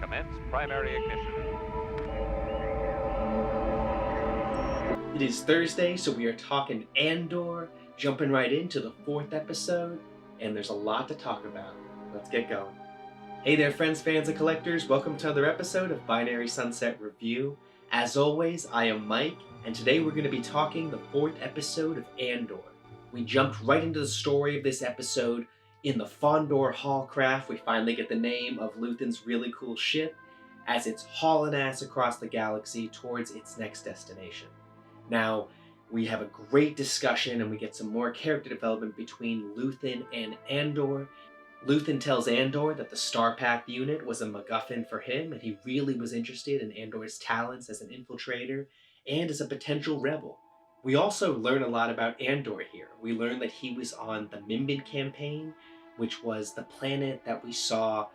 Commence primary ignition. It is Thursday, so we are talking Andor, jumping right into the 4th episode, and there's a lot to talk about. Let's get going. Hey there, friends, fans, and collectors. Welcome to another episode of Binary Sunset Review. As always, I am Mike, and today we're going to be talking the 4th episode of Andor. We jumped right into the story of this episode. In the Fondor Hallcraft, we finally get the name of Luthen's really cool ship as it's hauling ass across the galaxy towards its next destination. Now, we have a great discussion and we get some more character development between Luthen and Andor. Luthen tells Andor that the Starpath unit was a MacGuffin for him and he really was interested in Andor's talents as an infiltrator and as a potential rebel. We also learn a lot about Andor here. We learn that he was on the Mimban campaign, which was the planet that we saw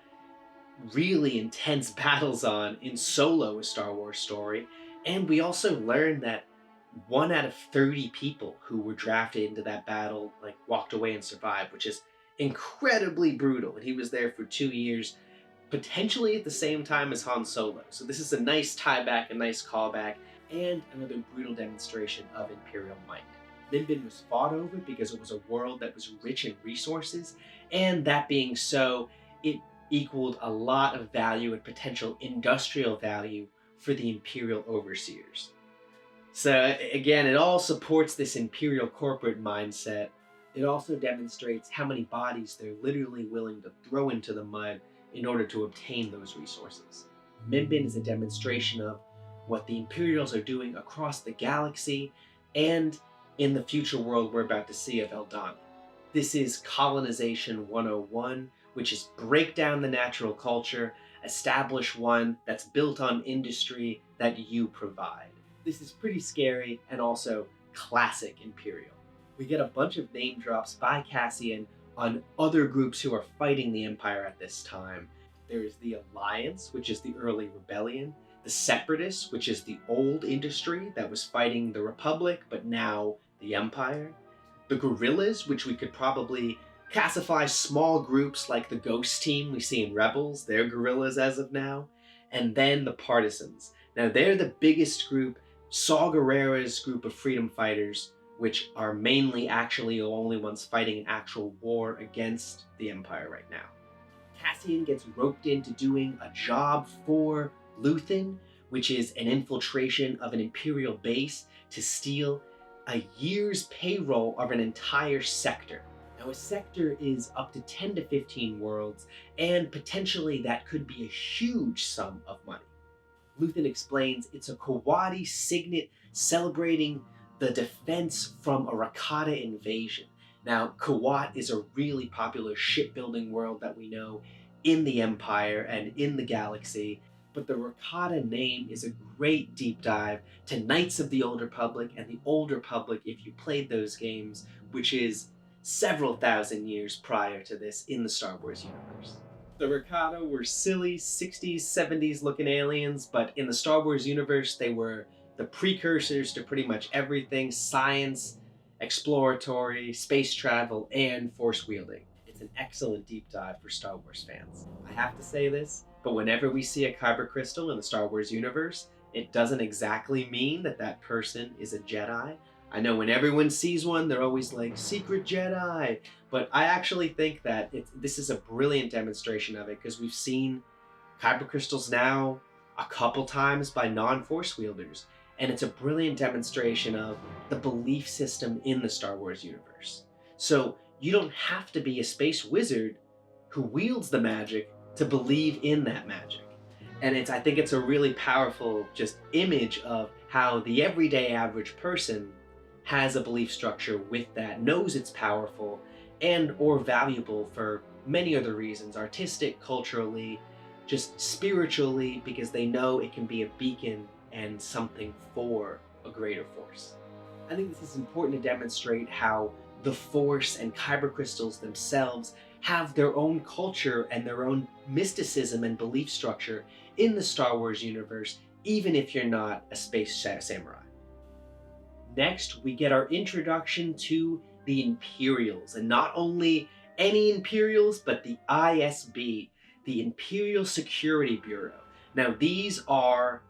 really intense battles on in Solo, a Star Wars story. And we also learn that 1 out of 30 people who were drafted into that battle walked away and survived, which is incredibly brutal. And he was there for 2 years, potentially at the same time as Han Solo. So this is a nice tie back, a nice callback, and another brutal demonstration of Imperial might. Mimban was fought over because it was a world that was rich in resources, and that being so, it equaled a lot of value and potential industrial value for the Imperial overseers. So again, it all supports this Imperial corporate mindset. It also demonstrates how many bodies they're literally willing to throw into the mud in order to obtain those resources. Mimban is a demonstration of what the Imperials are doing across the galaxy and in the future world we're about to see of Aldhani. This is Colonization 101, which is break down the natural culture, establish one that's built on industry that you provide. This is pretty scary and also classic Imperial. We get a bunch of name drops by Cassian on other groups who are fighting the Empire at this time. There is the Alliance, which is the early rebellion, the Separatists, which is the old industry that was fighting the Republic, but now the Empire, the Guerrillas, which we could probably classify small groups like the Ghost Team we see in Rebels, they're guerrillas as of now, and then the Partisans. Now they're the biggest group, Saw Gerrera's group of freedom fighters, which are mainly actually the only ones fighting an actual war against the Empire right now. Cassian gets roped into doing a job for Luthen, which is an infiltration of an Imperial base to steal a year's payroll of an entire sector. Now, a sector is up to 10 to 15 worlds, and potentially that could be a huge sum of money. Luthen explains it's a Kawadi signet celebrating the defense from a Rakata invasion. Now, Kawat is a really popular shipbuilding world that we know in the Empire and in the galaxy, but the Rakata name is a great deep dive to Knights of the Old Republic and the Old Republic if you played those games, which is several thousand years prior to this in the Star Wars universe. The Rakata were silly 60s, 70s looking aliens, but in the Star Wars universe, they were the precursors to pretty much everything: science, exploratory, space travel, and force wielding. It's an excellent deep dive for Star Wars fans. I have to say this, but whenever we see a kyber crystal in the Star Wars universe, it doesn't exactly mean that that person is a Jedi. I know when everyone sees one, they're always like, secret Jedi, but I actually think that this is a brilliant demonstration of it, because we've seen kyber crystals now a couple times by non-force wielders, and it's a brilliant demonstration of the belief system in the Star Wars universe. So you don't have to be a space wizard who wields the magic to believe in that magic. And I think it's a really powerful just image of how the everyday average person has a belief structure with that, knows it's powerful and or valuable for many other reasons, artistic, culturally, just spiritually, because they know it can be a beacon and something for a greater force. I think this is important to demonstrate how the Force and kyber crystals themselves have their own culture and their own mysticism and belief structure in the Star Wars universe, even if you're not a space samurai. Next, we get our introduction to the Imperials, and not only any Imperials, but the ISB, the Imperial Security Bureau. Now, these are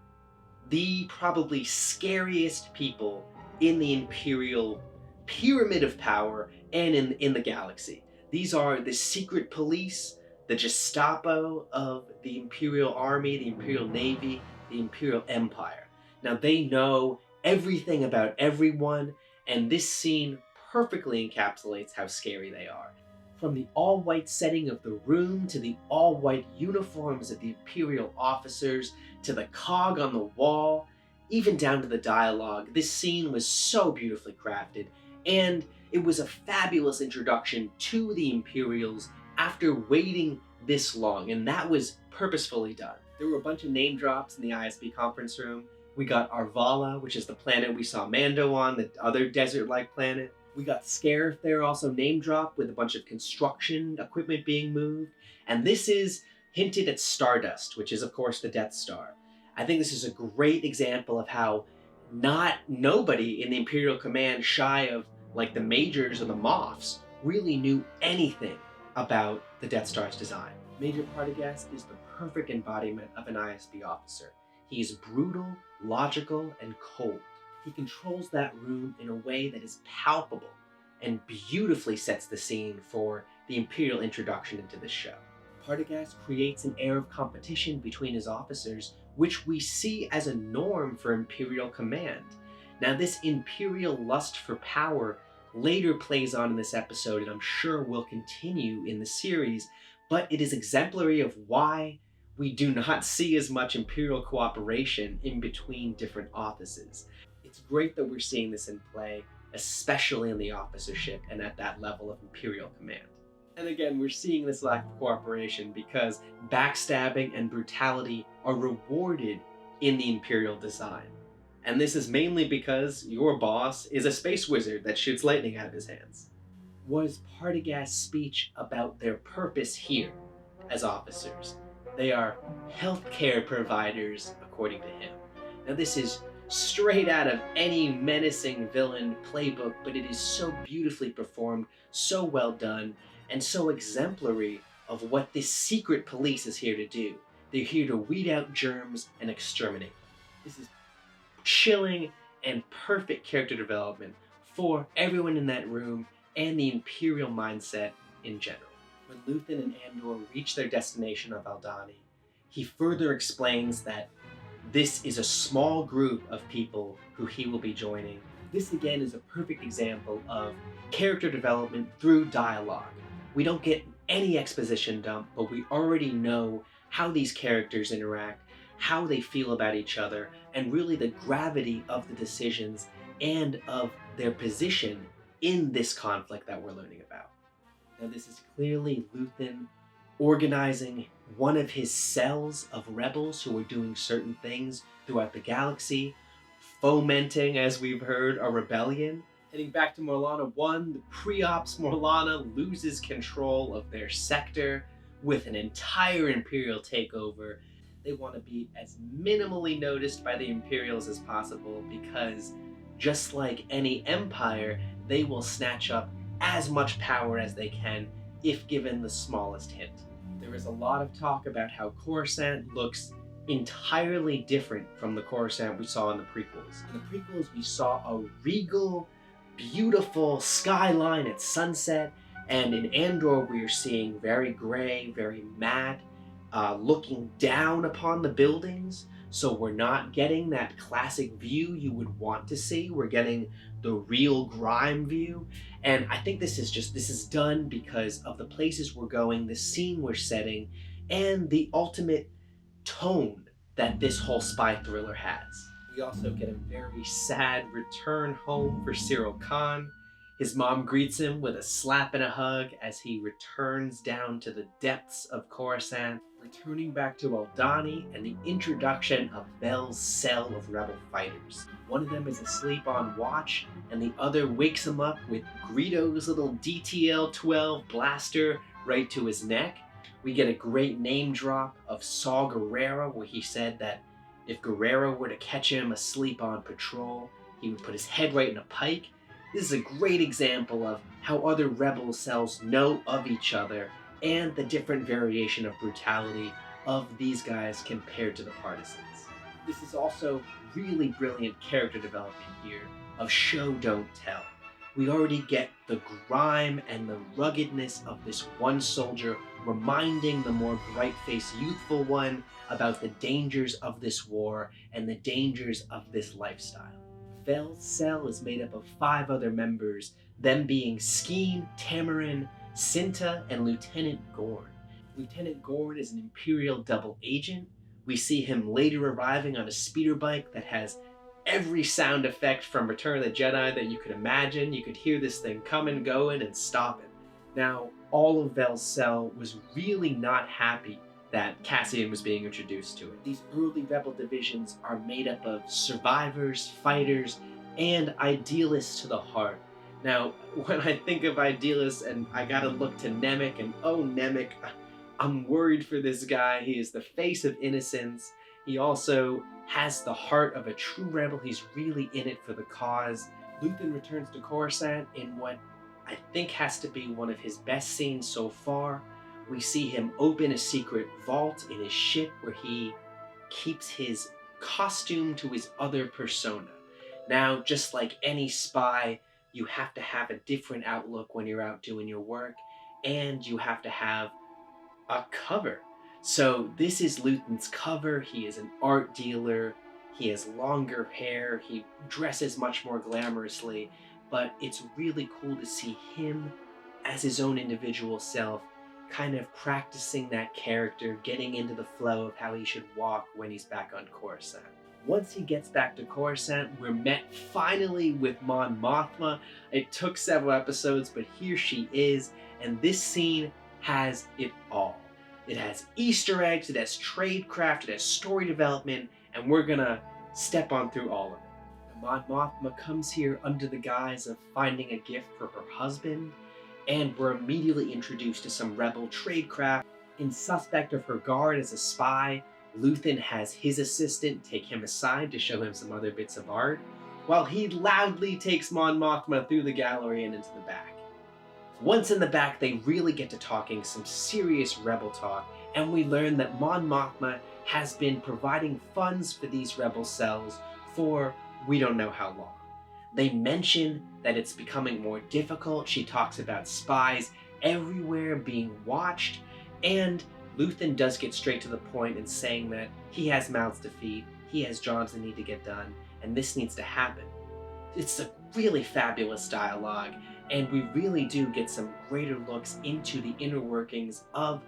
the probably scariest people in the Imperial pyramid of power and in the galaxy. These are the secret police, the Gestapo of the Imperial Army, the Imperial Navy, the Imperial Empire. Now, they know everything about everyone, and this scene perfectly encapsulates how scary they are. From the all-white setting of the room, to the all-white uniforms of the Imperial officers, to the cog on the wall, even down to the dialogue, this scene was so beautifully crafted, and it was a fabulous introduction to the Imperials after waiting this long, and that was purposefully done. There were a bunch of name drops in the ISB conference room. We got Arvala, which is the planet we saw Mando on, the other desert-like planet. We got Scarif there, also name dropped, with a bunch of construction equipment being moved. And this is hinted at Stardust, which is, of course, the Death Star. I think this is a great example of how nobody in the Imperial Command, shy of like the Majors or the Moffs, really knew anything about the Death Star's design. Major Partagaz is the perfect embodiment of an ISB officer. He is brutal, logical, and cold. He controls that room in a way that is palpable and beautifully sets the scene for the Imperial introduction into this show. Partagaz creates an air of competition between his officers, which we see as a norm for Imperial command. Now, this Imperial lust for power later plays on in this episode, and I'm sure will continue in the series, but it is exemplary of why we do not see as much Imperial cooperation in between different offices. It's great that we're seeing this in play, especially in the officership and at that level of Imperial command. And again, we're seeing this lack of cooperation because backstabbing and brutality are rewarded in the Imperial design. And this is mainly because your boss is a space wizard that shoots lightning out of his hands. Was Partagaz's speech about their purpose here as officers? They are healthcare providers, according to him. Now, this is straight out of any menacing villain playbook, but it is so beautifully performed, so well done, and so exemplary of what this secret police is here to do. They're here to weed out germs and exterminate them. This is chilling and perfect character development for everyone in that room and the Imperial mindset in general. When Luthen and Andor reach their destination of Aldhani, he further explains that this is a small group of people who he will be joining. This again is a perfect example of character development through dialogue. We don't get any exposition dump, but we already know how these characters interact, how they feel about each other, and really the gravity of the decisions and of their position in this conflict that we're learning about. Now, this is clearly Luthen organizing one of his cells of rebels who are doing certain things throughout the galaxy, fomenting, as we've heard, a rebellion. Heading back to Morlana 1, the pre-ops Morlana loses control of their sector with an entire Imperial takeover. They want to be as minimally noticed by the Imperials as possible because, just like any empire, they will snatch up as much power as they can if given the smallest hint. There is a lot of talk about how Coruscant looks entirely different from the Coruscant we saw in the prequels. In the prequels, we saw a regal, beautiful skyline at sunset, and in Andor we are seeing very gray, very matte, looking down upon the buildings. So we're not getting that classic view you would want to see. We're getting the real grime view. And I think this is done because of the places we're going, the scene we're setting, and the ultimate tone that this whole spy thriller has. We also get a very sad return home for Cyril Khan. His mom greets him with a slap and a hug as he returns down to the depths of Coruscant, returning back to Aldhani and the introduction of Vel's cell of rebel fighters. One of them is asleep on watch, and the other wakes him up with Greedo's little DTL-12 blaster right to his neck. We get a great name drop of Saw Gerrera, where he said that if Gerrera were to catch him asleep on patrol, he would put his head right in a pike. This is a great example of how other rebel cells know of each other and the different variation of brutality of these guys compared to the partisans. This is also really brilliant character development here of show don't tell. We already get the grime and the ruggedness of this one soldier reminding the more bright-faced youthful one about the dangers of this war and the dangers of this lifestyle. Vel's cell is made up of 5 other members, them being Skeen, Tamarin, Cinta, and Lieutenant Gorn. Lieutenant Gorn is an Imperial double agent. We see him later arriving on a speeder bike that has every sound effect from Return of the Jedi that you could imagine. You could hear this thing coming, going, and stopping. Now, all of Vel's cell was really not happy that Cassian was being introduced to it. These early rebel divisions are made up of survivors, fighters, and idealists to the heart. Now, when I think of idealists, and I gotta look to Nemik, and oh, Nemik, I'm worried for this guy. He is the face of innocence. He also has the heart of a true rebel. He's really in it for the cause. Luthen returns to Coruscant in what I think has to be one of his best scenes so far. We see him open a secret vault in his ship where he keeps his costume to his other persona. Now, just like any spy, you have to have a different outlook when you're out doing your work, and you have to have a cover. So this is Luthen's cover. He is an art dealer. He has longer hair. He dresses much more glamorously, but it's really cool to see him as his own individual self, kind of practicing that character, getting into the flow of how he should walk when he's back on Coruscant. Once he gets back to Coruscant, we're met finally with Mon Mothma. It took several episodes, but here she is, and this scene has it all. It has Easter eggs, it has tradecraft, it has story development, and we're gonna step on through all of it. Mon Mothma comes here under the guise of finding a gift for her husband, and we're immediately introduced to some rebel tradecraft. In suspect of her guard as a spy, Luthen has his assistant take him aside to show him some other bits of art, while he loudly takes Mon Mothma through the gallery and into the back. Once in the back, they really get to talking some serious rebel talk, and we learn that Mon Mothma has been providing funds for these rebel cells for we don't know how long. They mention that it's becoming more difficult. She talks about spies everywhere being watched, and Luthen does get straight to the point in saying that he has mouths to feed, he has jobs that need to get done, and this needs to happen. It's a really fabulous dialogue, and we really do get some greater looks into the inner workings of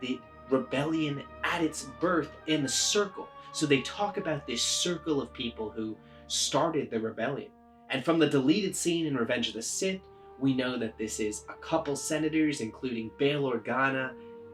the rebellion at its birth in the Circle. So they talk about this circle of people who started the rebellion. And from the deleted scene in Revenge of the Sith, we know that this is a couple senators, including Bail Organa,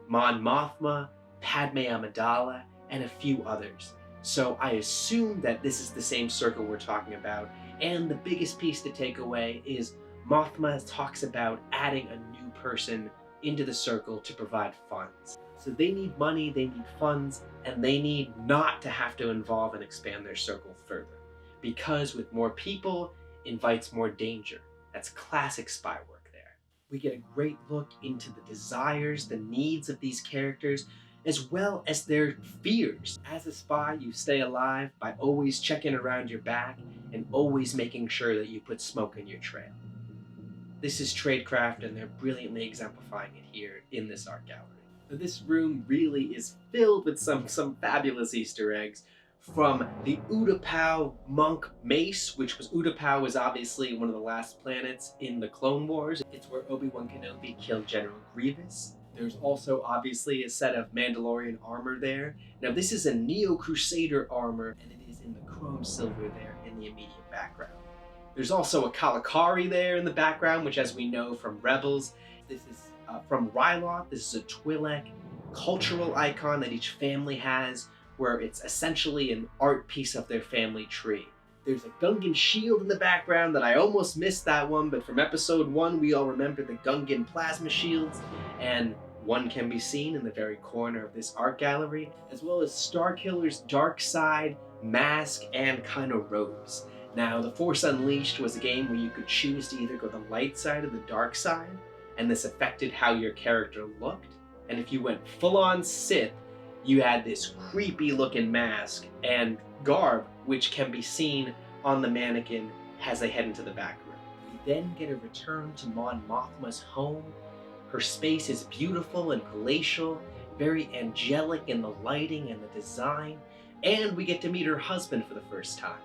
Mon Mothma, Padme Amidala, and a few others. So I assume that this is the same circle we're talking about, and the biggest piece to take away is Mothma talks about adding a new person into the Circle to provide funds. So they need money, they need funds, and they need not to have to involve and expand their circle further. Because with more people, invites more danger. That's classic spy work there. We get a great look into the desires, the needs of these characters, as well as their fears. As a spy, you stay alive by always checking around your back and always making sure that you put smoke in your trail. This is Tradecraft, and they're brilliantly exemplifying it here in this art gallery. Now, this room really is filled with some fabulous Easter eggs, from the Utapau monk mace, which Utapau was obviously one of the last planets in the Clone Wars. It's where Obi-Wan Kenobi killed General Grievous. There's also obviously a set of Mandalorian armor there. Now this is a Neo-Crusader armor, and it is in the chrome silver there in the immediate background. There's also a Kalikari there in the background, which, as we know from Rebels, this is from Ryloth. This is a Twi'lek cultural icon that each family has, where it's essentially an art piece of their family tree. There's a Gungan shield in the background that I almost missed that one, but from episode 1 we all remember the Gungan plasma shields, and one can be seen in the very corner of this art gallery, as well as Starkiller's dark side, mask, and Kylo robes. Now, The Force Unleashed was a game where you could choose to either go the light side or the dark side, and this affected how your character looked. And if you went full-on Sith, you had this creepy looking mask and garb, which can be seen on the mannequin as they head into the back room. We then get a return to Mon Mothma's home. Her space is beautiful and palatial, very angelic in the lighting and the design, and we get to meet her husband for the first time.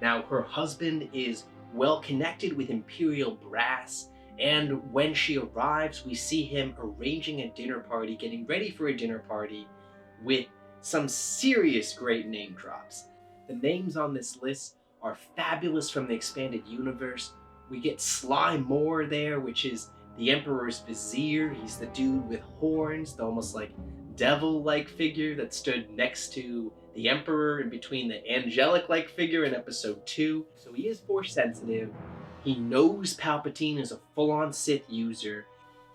Now, her husband is well connected with Imperial brass, and when she arrives, we see him arranging a dinner party, getting ready for a dinner party with some serious great name drops. The names on this list are fabulous from the expanded universe. We get Sly Moore there, which is the Emperor's vizier. He's the dude with horns, the almost like devil-like figure that stood next to the Emperor in between the angelic-like figure in episode 2. So he is force sensitive. He knows Palpatine is a full-on Sith user.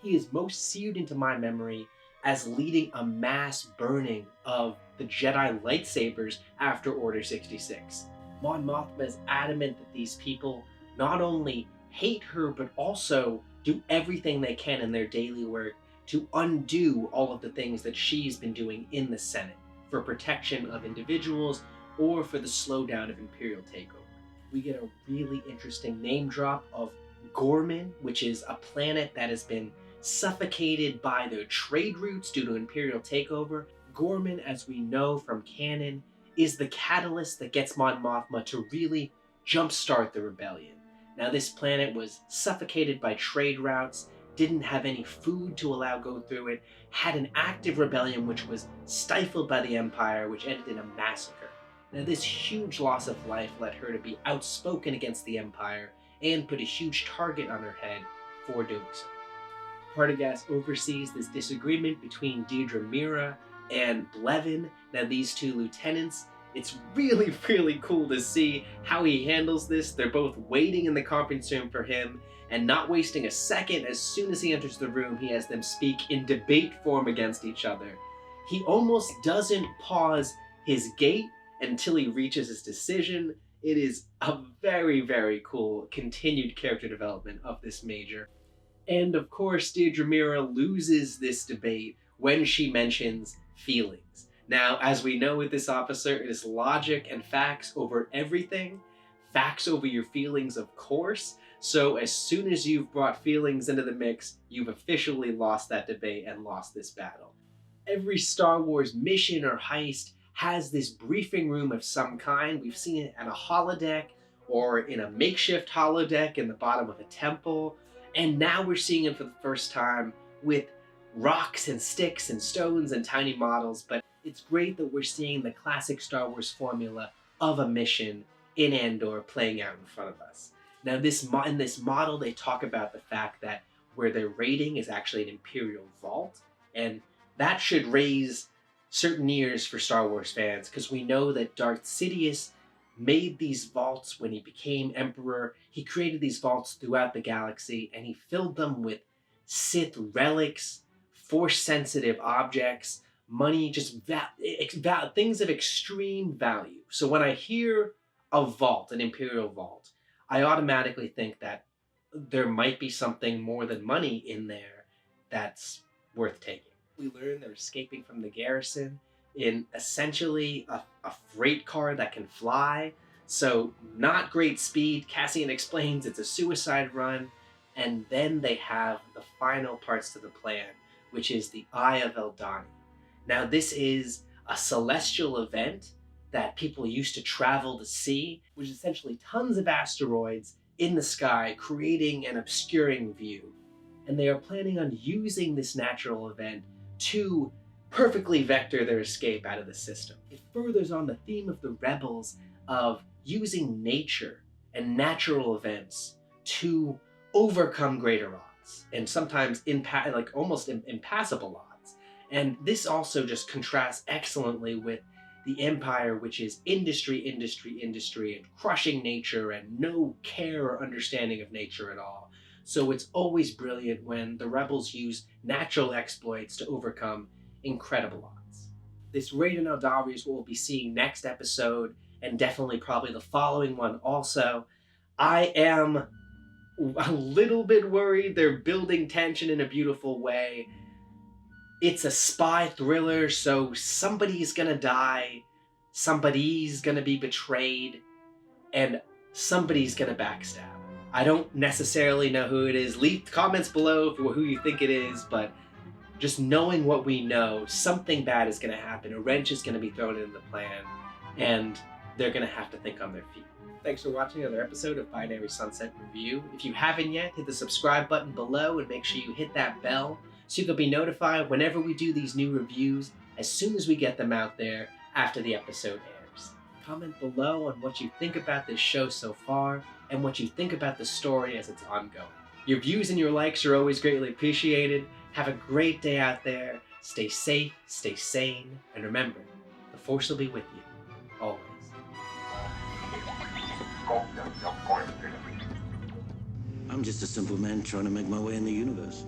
He is most seared into my memory as leading a mass burning of the Jedi lightsabers after Order 66. Mon Mothma is adamant that these people not only hate her, but also do everything they can in their daily work to undo all of the things that she's been doing in the Senate for protection of individuals or for the slowdown of Imperial takeover. We get a really interesting name drop of Gorman, which is a planet that has been suffocated by their trade routes due to Imperial takeover. Gorman, as we know from canon, is the catalyst that gets Mon Mothma to really jumpstart the rebellion. Now, this planet was suffocated by trade routes, didn't have any food to allow go through it, had an active rebellion which was stifled by the Empire, which ended in a massacre. Now, this huge loss of life led her to be outspoken against the Empire and put a huge target on her head for doing so. Partagaz oversees this disagreement between Deirdre Mira and Blevin. Now, these two lieutenants, it's really, really cool to see how he handles this. They're both waiting in the conference room for him, and not wasting a second, as soon as he enters the room, he has them speak in debate form against each other. He almost doesn't pause his gait until he reaches his decision. It is a very, very cool continued character development of this Major. And of course, Deirdre Mira loses this debate when she mentions feelings. Now, as we know with this officer, it is logic and facts over everything. Facts over your feelings, of course. So as soon as you've brought feelings into the mix, you've officially lost that debate and lost this battle. Every Star Wars mission or heist has this briefing room of some kind. We've seen it at a holodeck or in a makeshift holodeck in the bottom of a temple. And now we're seeing it for the first time with rocks and sticks and stones and tiny models. But it's great that we're seeing the classic Star Wars formula of a mission in Andor playing out in front of us. Now, in this model, they talk about the fact that where they're raiding is actually an Imperial vault. And that should raise certain ears for Star Wars fans, because we know that Darth Sidious made these vaults when he became Emperor. He created these vaults throughout the galaxy, and he filled them with Sith relics, Force-sensitive objects, money, just things of extreme value. So when I hear a vault, an Imperial vault, I automatically think that there might be something more than money in there that's worth taking. We learn they're escaping from the garrison in essentially a freight car that can fly. So not great speed. Cassian explains it's a suicide run. And then they have the final parts to the plan, which is the Eye of Aldhani. Now, this is a celestial event that people used to travel to see, which is essentially tons of asteroids in the sky, creating an obscuring view. And they are planning on using this natural event to perfectly vector their escape out of the system. It furthers on the theme of the rebels of using nature and natural events to overcome greater odds, and sometimes almost impassable odds. And this also just contrasts excellently with the Empire, which is industry, and crushing nature and no care or understanding of nature at all. So it's always brilliant when the rebels use natural exploits to overcome incredible odds. This raid in Aldhani is what we'll be seeing next episode, and definitely probably the following one also. I am a little bit worried. They're building tension in a beautiful way. it's a spy thriller, so somebody's gonna die, somebody's gonna be betrayed, and somebody's gonna backstab. I don't necessarily know who it is. Leave comments below for who you think it is, but just knowing what we know, something bad is gonna happen. A wrench is gonna be thrown in the plan, and they're gonna have to think on their feet. Thanks for watching another episode of Binary Sunset Review. If you haven't yet, hit the subscribe button below and make sure you hit that bell so you'll be notified whenever we do these new reviews as soon as we get them out there after the episode airs. Comment below on what you think about this show so far and what you think about the story as it's ongoing. Your views and your likes are always greatly appreciated. Have a great day out there. Stay safe, stay sane, and remember, the Force will be with you, always. I'm just a simple man trying to make my way in the universe.